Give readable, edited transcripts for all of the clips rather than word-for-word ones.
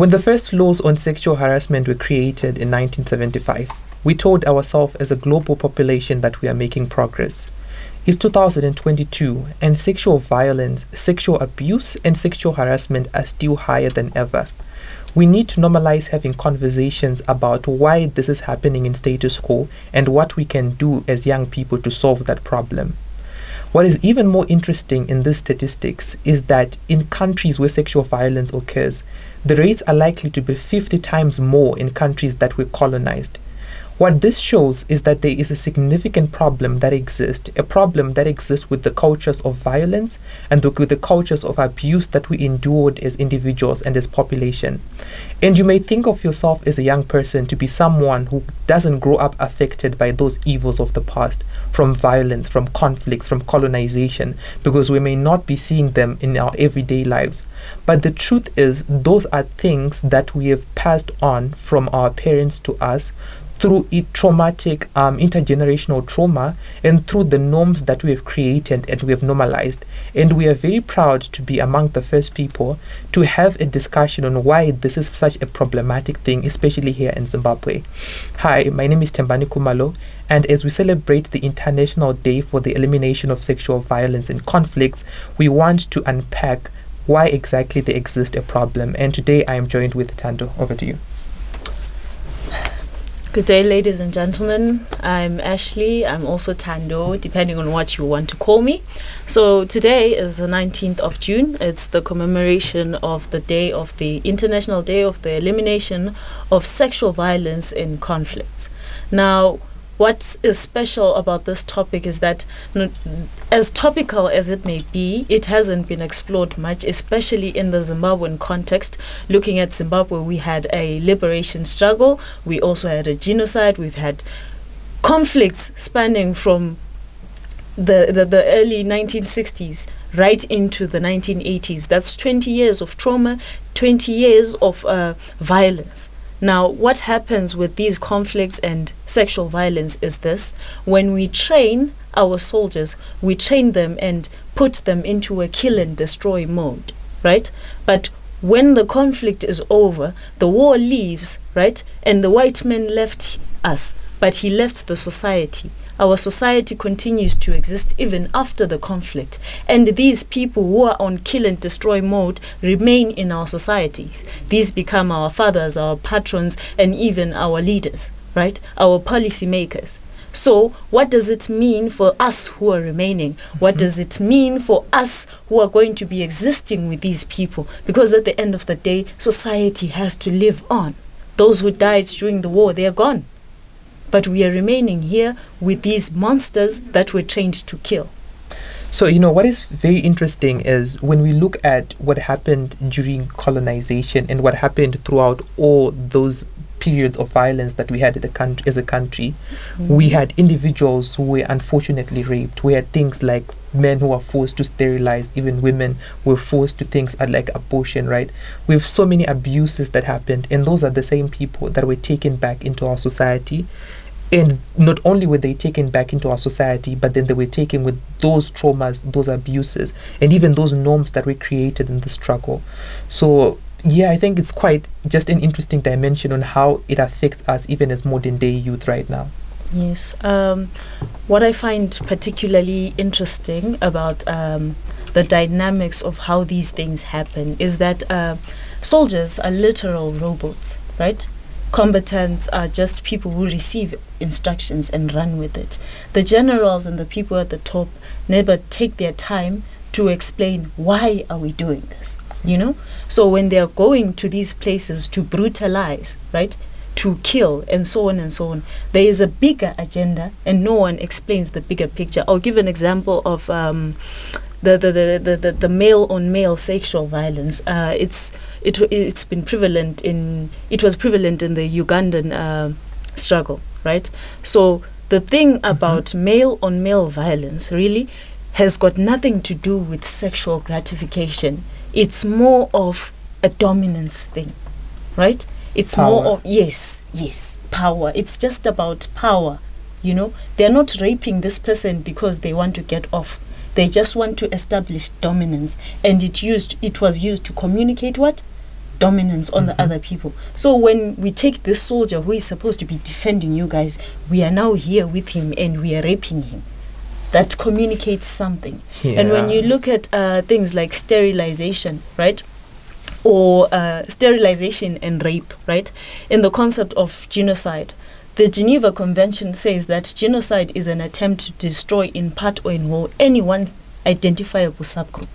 When the first laws on sexual harassment were created in 1975, we told ourselves as a global population that we are making progress. It's 2022 and sexual violence, sexual abuse and sexual harassment are still higher than ever. We need to normalize having conversations about why this is happening in status quo and what we can do as young people to solve that problem. What is even more interesting in these statistics is that in countries where sexual violence occurs, the rates are likely to be 50 times more in countries that were colonized. What this shows is that there is a significant problem that exists, a problem that exists with the cultures of violence and with the cultures of abuse that we endured as individuals and as population. And you may think of yourself as a young person to be someone who doesn't grow up affected by those evils of the past, from violence, from conflicts, from colonization, because we may not be seeing them in our everyday lives. But the truth is, those are things that we have passed on from our parents to us, through traumatic intergenerational trauma and through the norms that we have created and we have normalized. And we are very proud to be among the first people to have a discussion on why this is such a problematic thing, especially here in Zimbabwe. Hi, my name is Tembani Kumalo, and as we celebrate the International Day for the Elimination of Sexual Violence and Conflicts, we want to unpack why exactly there exists a problem. And today I am joined with Tando. Over to you. Good day, ladies and gentlemen. I'm Ashley. I'm also Tando, depending on what you want to call me. So today is the 19th of June. It's the commemoration of the International Day of the Elimination of Sexual Violence in Conflicts. Now, what is special about this topic is that, as topical as it may be, it hasn't been explored much, especially in the Zimbabwean context. Looking at Zimbabwe, we had a liberation struggle. We also had a genocide. We've had conflicts spanning from the early 1960s right into the 1980s. That's 20 years of trauma, 20 years of violence. Now, what happens with these conflicts and sexual violence is this: when we train our soldiers, we train them and put them into a kill and destroy mode, right? But when the conflict is over, the war leaves, right? And the white man left us, but he left the society. Our society continues to exist even after the conflict. And these people who are on kill and destroy mode remain in our societies. These become our fathers, our patrons, and even our leaders, right? Our policy makers. So what does it mean for us who are remaining? What does it mean for us who are going to be existing with these people? Because at the end of the day, society has to live on. Those who died during the war, they are gone. But we are remaining here with these monsters that we're trained to kill. So, what is very interesting is when we look at what happened during colonization and what happened throughout all those periods of violence that we had as a country, we had individuals who were unfortunately raped. We had things like men who were forced to sterilize, even women were forced to things like abortion, right? We have so many abuses that happened, and those are the same people that were taken back into our society. And not only were they taken back into our society, but then they were taken with those traumas, those abuses, and even those norms that were created in the struggle. So yeah, I think it's quite just an interesting dimension on how it affects us even as modern day youth right now. Yes. What I find particularly interesting about the dynamics of how these things happen is that soldiers are literal robots, right? Combatants are just people who receive instructions and run with it. The generals and the people at the top never take their time to explain why are we doing this, So when they are going to these places to brutalize, right, to kill and so on, there is a bigger agenda and no one explains the bigger picture. I'll give an example of the male on male sexual violence. It's been prevalent in the Ugandan struggle, right? So the thing about male on male violence really has got nothing to do with sexual gratification. It's more of a dominance thing, right? It's power. More of yes, power. It's just about power. They're not raping this person because they want to get off. They just want to establish dominance, and it was used to communicate what? dominance on the other people. So when we take this soldier who is supposed to be defending you guys, we are now here with him and we are raping him. That communicates something. Yeah. And when you look at things like sterilization, right? Or sterilization and rape, right? In the concept of genocide, the Geneva Convention says that genocide is an attempt to destroy in part or in whole any one identifiable subgroup,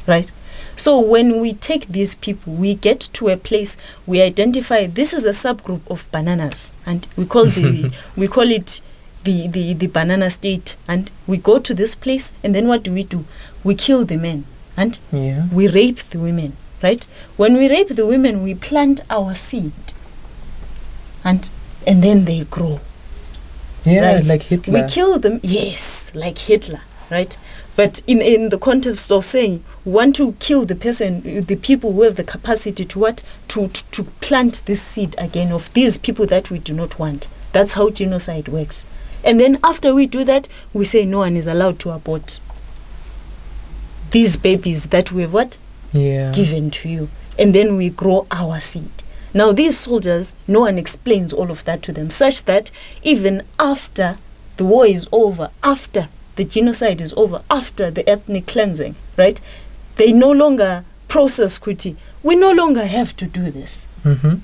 right? So when we take these people, we get to a place, we identify this is a subgroup of bananas, and we call it the banana state, and we go to this place, and then what do? We kill the men, and we rape the women, right? When we rape the women, we plant our seed, and then they grow. Yeah, right? like Hitler. We kill them, yes, like Hitler, right? But in the context of saying we want to kill the person, the people who have the capacity to what? To plant this seed again of these people that we do not want. That's how genocide works. And then after we do that, we say no one is allowed to abort these babies that we've what? Given to you. And then we grow our seed. Now these soldiers, no one explains all of that to them, such that even after the war is over, after the genocide is over, after the ethnic cleansing, right? They no longer process Kuti. We no longer have to do this.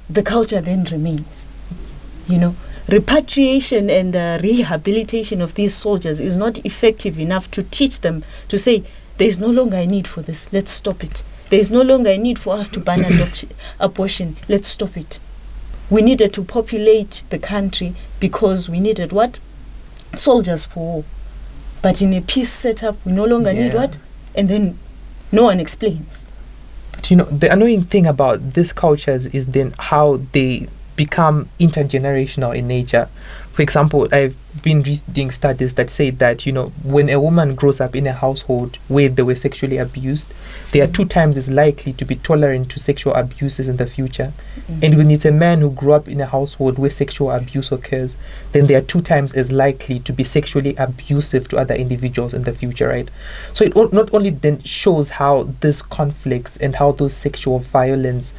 The culture then remains. Repatriation and rehabilitation of these soldiers is not effective enough to teach them to say, there is no longer a need for this, let's stop it. There is no longer a need for us to ban abortion, let's stop it. We needed to populate the country because we needed what? Soldiers for war. But in a peace setup, we no longer need what? And then no one explains. But the annoying thing about these cultures is then how they become intergenerational in nature. For example, I've been reading studies that say that, when a woman grows up in a household where they were sexually abused, they are 2 times as likely to be tolerant to sexual abuses in the future. And when it's a man who grew up in a household where sexual abuse occurs, then they are 2 times as likely to be sexually abusive to other individuals in the future, right? So it not only then shows how these conflicts and how those sexual violence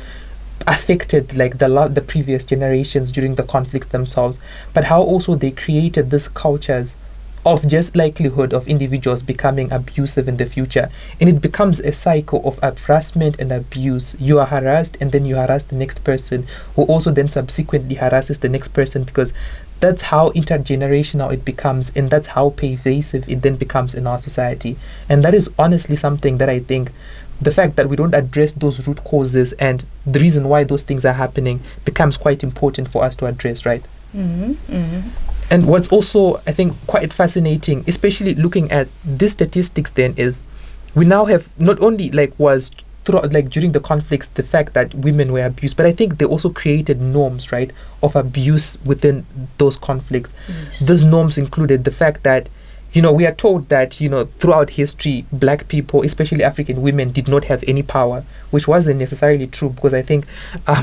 affected like the previous generations during the conflicts themselves, but how also they created these cultures of just likelihood of individuals becoming abusive in the future. And it becomes a cycle of harassment and abuse. You are harassed and then you harass the next person, who also then subsequently harasses the next person, because that's how intergenerational it becomes, and that's how pervasive it then becomes in our society. And that is honestly something that I think the fact that we don't address those root causes and the reason why those things are happening becomes quite important for us to address, right? And what's also, I think, quite fascinating, especially looking at these statistics then, is we now have not only was throughout during the conflicts the fact that women were abused, but I think they also created norms, right, of abuse within those conflicts. Those norms included the fact that we are told that, throughout history, black people, especially African women, did not have any power, which wasn't necessarily true, because I think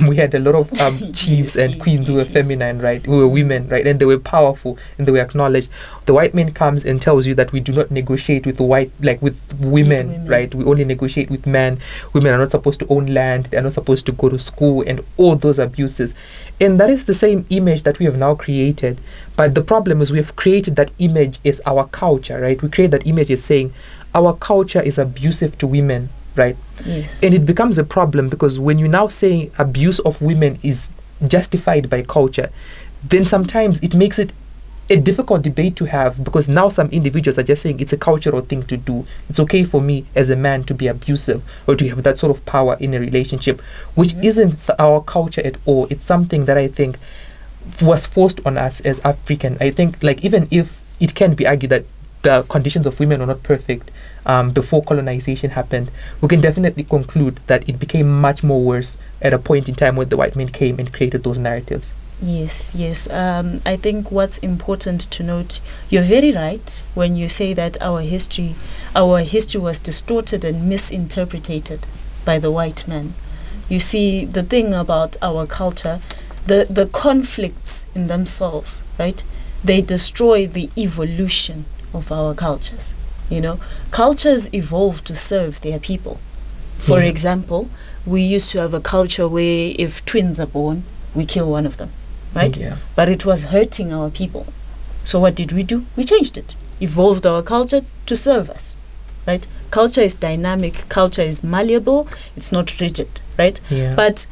we had a lot of chiefs and queens who were feminine, right? Who were women, right? And they were powerful and they were acknowledged. The white man comes and tells you that we do not negotiate with with women, right? We only negotiate with men. Women are not supposed to own land. They are not supposed to go to school, and all those abuses. And that is the same image that we have now created. But the problem is we have created that image as our culture, right? We create that image as saying our culture is abusive to women, right? Yes. And it becomes a problem because when you now say abuse of women is justified by culture, then sometimes it makes it a difficult debate to have, because now some individuals are just saying it's a cultural thing to do. It's okay for me as a man to be abusive or to have that sort of power in a relationship, which isn't our culture at all. It's something that I think was forced on us as African. I think even if it can be argued that the conditions of women were not perfect before colonization happened, we can definitely conclude that it became much more worse at a point in time when the white men came and created those narratives. Yes. I think what's important to note, you're very right when you say that our history was distorted and misinterpreted by the white man. You see, the thing about our culture, the conflicts in themselves, right? They destroy the evolution of our cultures. Cultures evolve to serve their people. For example, we used to have a culture where if twins are born, we kill one of them, right? Yeah. But it was hurting our people. So what did we do? We changed it, evolved our culture to serve us, right? Culture is dynamic, culture is malleable, it's not rigid, right? Yeah. But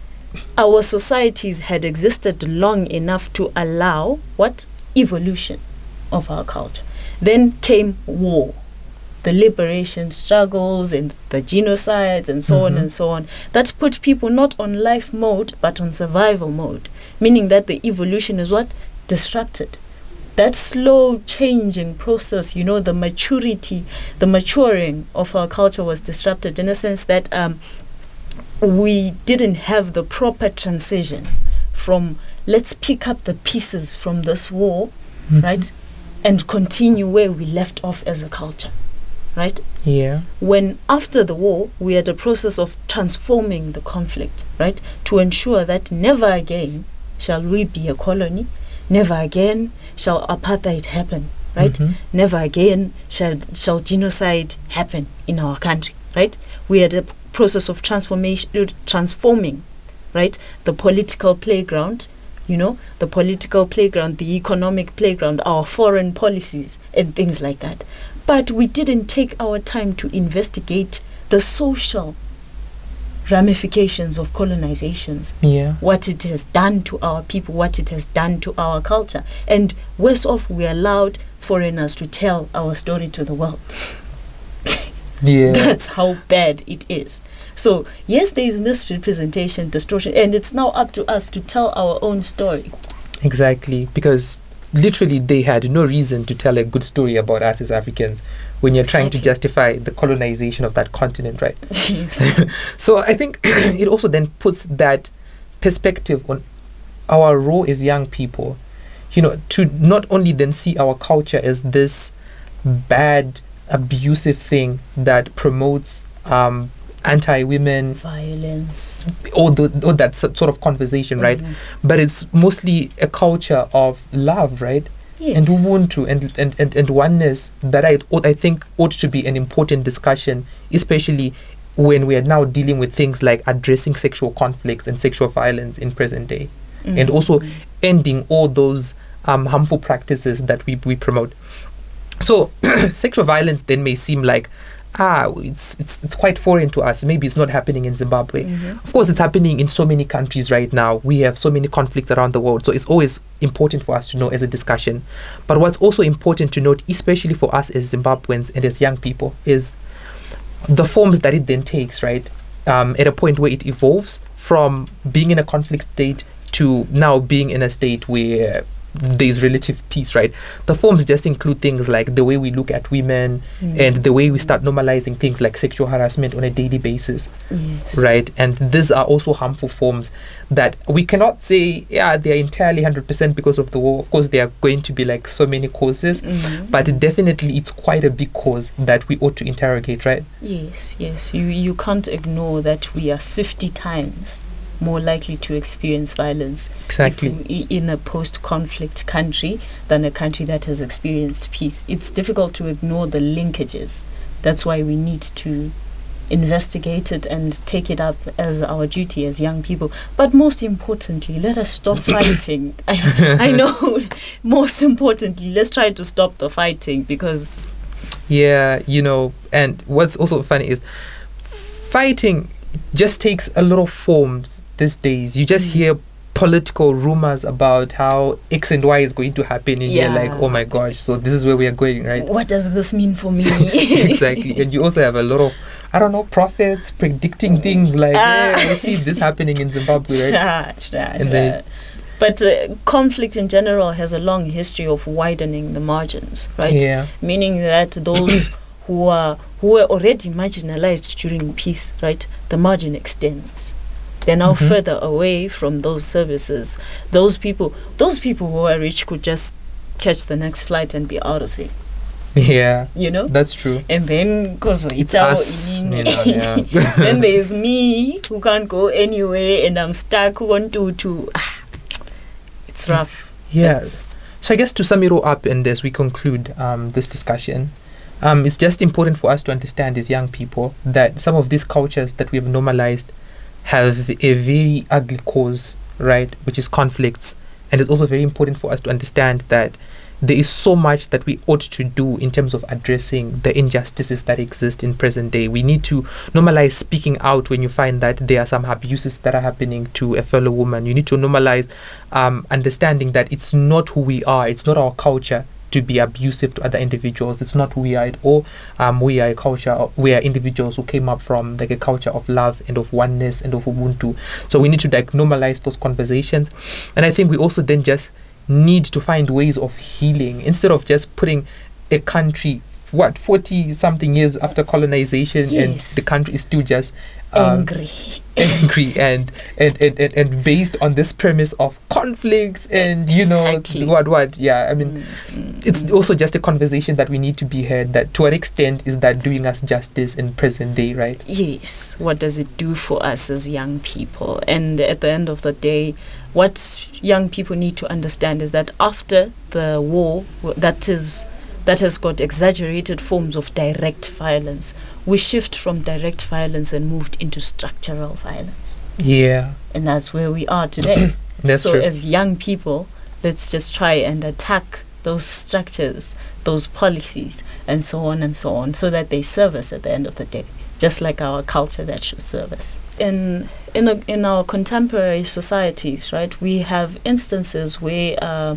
our societies had existed long enough to allow what? Evolution of our culture. Then came war, the liberation struggles and the genocides and so on and so on. That put people not on life mode but on survival mode, meaning that the evolution is what? Disrupted. That slow changing process, the maturity, the maturing of our culture was disrupted in a sense that we didn't have the proper transition from let's pick up the pieces from this war, right, and continue where we left off as a culture, right? Yeah. When after the war, we had a process of transforming the conflict, right, to ensure that never again shall we be a colony, never again shall apartheid happen, right? Never again shall genocide happen in our country, right? We had a process of transforming, right, the political playground, the political playground, the economic playground, our foreign policies and things like that. But we didn't take our time to investigate the social ramifications of colonizations, what it has done to our people, what it has done to our culture. And worse off, we allowed foreigners to tell our story to the world. That's how bad it is. So, yes, there is misrepresentation, distortion, and it's now up to us to tell our own story. Exactly, because literally they had no reason to tell a good story about us as Africans when you're trying to justify the colonization of that continent, right? Yes. So I think it also then puts that perspective on our role as young people, to not only then see our culture as this bad, abusive thing that promotes anti-women violence, all that sort of conversation, right? But it's mostly a culture of love, right? Yes. And ubuntu and oneness that I think ought to be an important discussion, especially when we are now dealing with things like addressing sexual conflicts and sexual violence in present day, and also ending all those harmful practices that we promote. So sexual violence then may seem like it's quite foreign to us. Maybe it's not happening in Zimbabwe. Of course, it's happening in so many countries right now. We have so many conflicts around the world. So it's always important for us to know as a discussion. But what's also important to note, especially for us as Zimbabweans and as young people, is the forms that it then takes, right? At a point where it evolves from being in a conflict state to now being in a state where there's relative peace, right? The forms just include things like the way we look at women and the way we start normalizing things like sexual harassment on a daily basis, right? And these are also harmful forms that we cannot say, they're entirely 100% because of the war. Of course, there are going to be like so many causes, but definitely it's quite a big cause that we ought to interrogate, right? Yes. You can't ignore that we are 50 times more likely to experience violence in a post-conflict country than a country that has experienced peace. It's difficult to ignore the linkages. That's why we need to investigate it and take it up as our duty as young people. But most importantly, let us stop fighting. I know, most importantly, let's try to stop the fighting, because and what's also funny is fighting just takes a lot of forms these days. You just hear political rumors about how X and Y is going to happen, and you're like, oh my gosh, so this is where we are going, right? What does this mean for me? Exactly. And you also have a lot of prophets predicting things like, I see this happening in Zimbabwe, right? But conflict in general has a long history of widening the margins, right? Meaning that those who were already marginalized during peace, right, the margin extends. They're now further away from those services. Those people who are rich could just catch the next flight and be out of there. Yeah, that's true. And then, because it's us, then there's me who can't go anywhere, and I'm stuck on to. It's rough. Yes. So I guess to sum it all up, and as we conclude this discussion, It's just important for us to understand as young people that some of these cultures that we have normalized have a very ugly cause, right, which is conflicts. And it's also very important for us to understand that there is so much that we ought to do in terms of addressing the injustices that exist in present day. We need to normalize speaking out when you find that there are some abuses that are happening to a fellow woman. You need to normalize understanding that it's not who we are, it's not our culture to be abusive to other individuals. It's not who we are at all. We are a culture, we are individuals who came up from like a culture of love and of oneness and of Ubuntu. So we need to like normalize those conversations. And I think we also then just need to find ways of healing instead of just putting a country 40 something years after colonization, Yes. and the country is still just Angry. and based on this premise of conflicts and Exactly. what yeah, I mean, it's also just a conversation that we need to be had, that to what extent is that doing us justice in present day, right? Yes, what does it do for us as young people? And at the end of the day, what young people need to understand is that after the war that has got exaggerated forms of direct violence, we shift from direct violence and moved into structural violence. Yeah. And that's where we are today. That's so true. as young people, let's just try and attack those structures, those policies, and so on, so that they serve us at the end of the day, just like our culture that should serve us. In our contemporary societies, right, we have instances where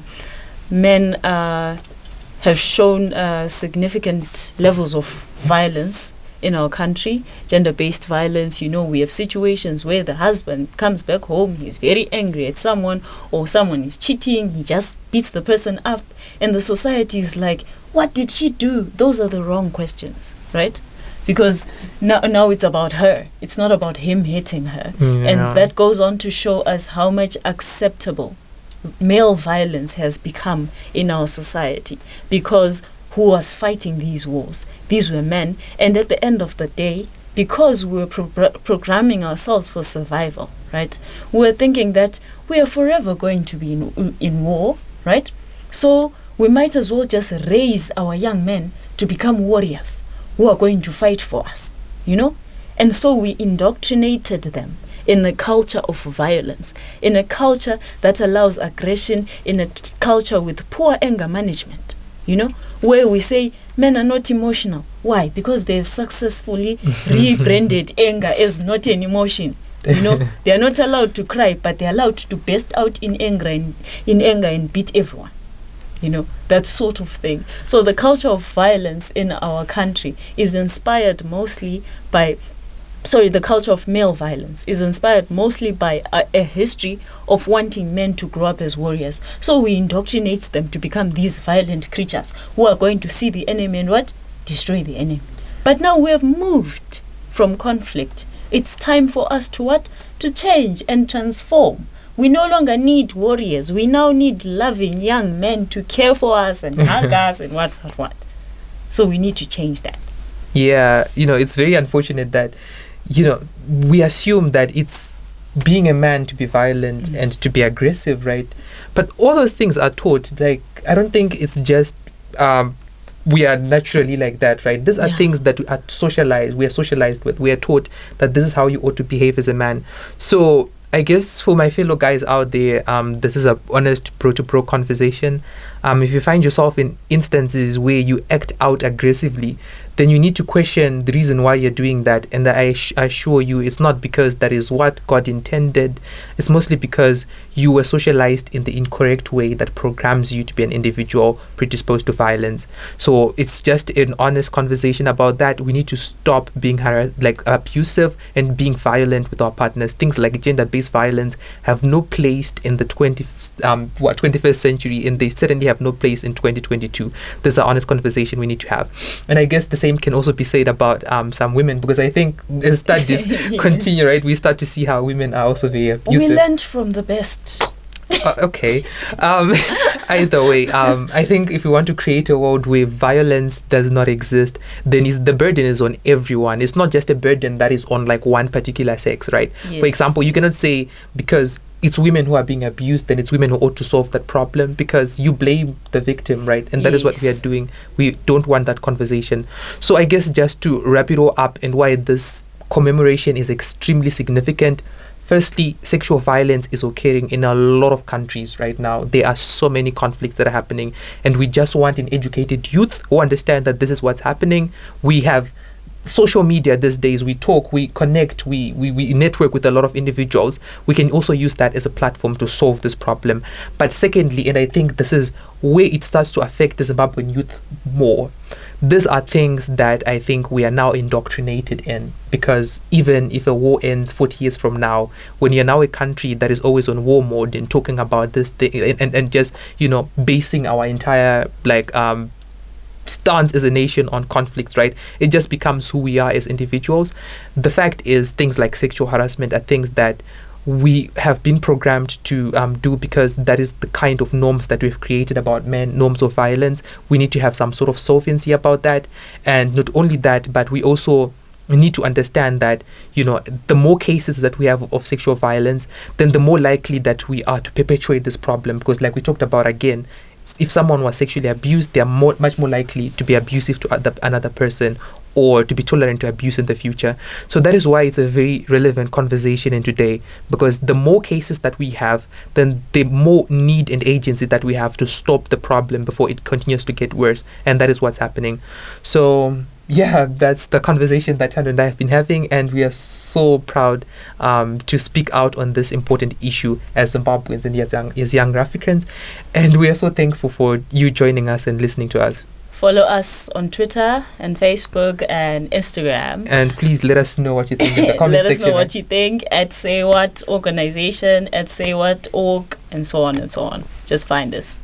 men have shown significant levels of violence in our country, gender-based violence. We have situations where the husband comes back home, he's very angry at someone, or someone is cheating, he just beats the person up, and the society is like, what did she do? Those are the wrong questions, right? Because now it's about her, it's not about him hitting her. And that goes on to show us how much acceptable male violence has become in our society, because who was fighting these wars? These were men. And at the end of the day, because we were programming ourselves for survival, right, we were thinking that we are forever going to be in war, right? So we might as well just raise our young men to become warriors who are going to fight for us, And so we indoctrinated them in a culture of violence, in a culture that allows aggression, in a culture with poor anger management, where we say men are not emotional. Why? Because they've successfully rebranded anger as not an emotion. They are not allowed to cry, but they're allowed to burst out in anger and beat everyone. That sort of thing. So the culture of violence in our country is inspired mostly by the culture of male violence is inspired mostly by a history of wanting men to grow up as warriors. So we indoctrinate them to become these violent creatures who are going to see the enemy and destroy the enemy. But now we have moved from conflict. It's time for us to change and transform. We no longer need warriors. We now need loving young men to care for us and hug us and what. So we need to change that. Yeah, it's very unfortunate that we assume that it's being a man to be violent and to be aggressive, right? But all those things are taught. Like, I don't think it's just we are naturally like that, right? These are things that we are socialized with. We are taught that this is how you ought to behave as a man. So I guess for my fellow guys out there, this is a honest pro-to-pro conversation. If you find yourself in instances where you act out aggressively, then you need to question the reason why you're doing that. And I assure you, it's not because that is what God intended. It's mostly because you were socialized in the incorrect way that programs you to be an individual predisposed to violence. So it's just an honest conversation about that. We need to stop being abusive and being violent with our partners. Things like gender-based violence have no place in the 21st century, and they certainly have no place in 2022. This is an honest conversation we need to have. And I guess the same can also be said about some women, because I think as studies continue, right, we start to see how women are also very abusive. We learned from the best. Okay. Um, Either way, I think if we want to create a world where violence does not exist, then the burden is on everyone. It's not just a burden that is on like one particular sex, right? Yes. For example, you cannot say because it's women who are being abused, then it's women who ought to solve that problem, because you blame the victim, right? And that is what we are Yes. doing. We don't want that conversation. So I guess just to wrap it all up and why this commemoration is extremely significant. Firstly, sexual violence is occurring in a lot of countries right now. There are so many conflicts that are happening, and we just want an educated youth who understand that this is what's happening. We have social media these days. We talk, we connect, we network with a lot of individuals. We can also use that as a platform to solve this problem. But secondly, and I think this is where it starts to affect the Zimbabwean youth more, these are things that I think we are now indoctrinated in, because even if a war ends 40 years from now, when you're now a country that is always on war mode and talking about this thing and just, basing our entire stance as a nation on conflicts, right? It just becomes who we are as individuals. The fact is, things like sexual harassment are things that we have been programmed to do, because that is the kind of norms that we've created about men, norms of violence. We need to have some sort of solvency about that. And not only that, but we also need to understand that, the more cases that we have of sexual violence, then the more likely that we are to perpetuate this problem. Because like we talked about again, if someone was sexually abused, they are much more likely to be abusive to another person, or to be tolerant to abuse in the future. So that is why it's a very relevant conversation in today, because the more cases that we have, then the more need and agency that we have to stop the problem before it continues to get worse. And that is what's happening. So yeah, that's the conversation that Tando and I have been having, and we are so proud to speak out on this important issue as Zimbabweans and as young Africans. And we are so thankful for you joining us and listening to us. Follow us on Twitter and Facebook and Instagram. And please let us know what you think in the comment section. Let us know what right? you think at Say What Organization, at Say What Org, and so on and so on. Just find us.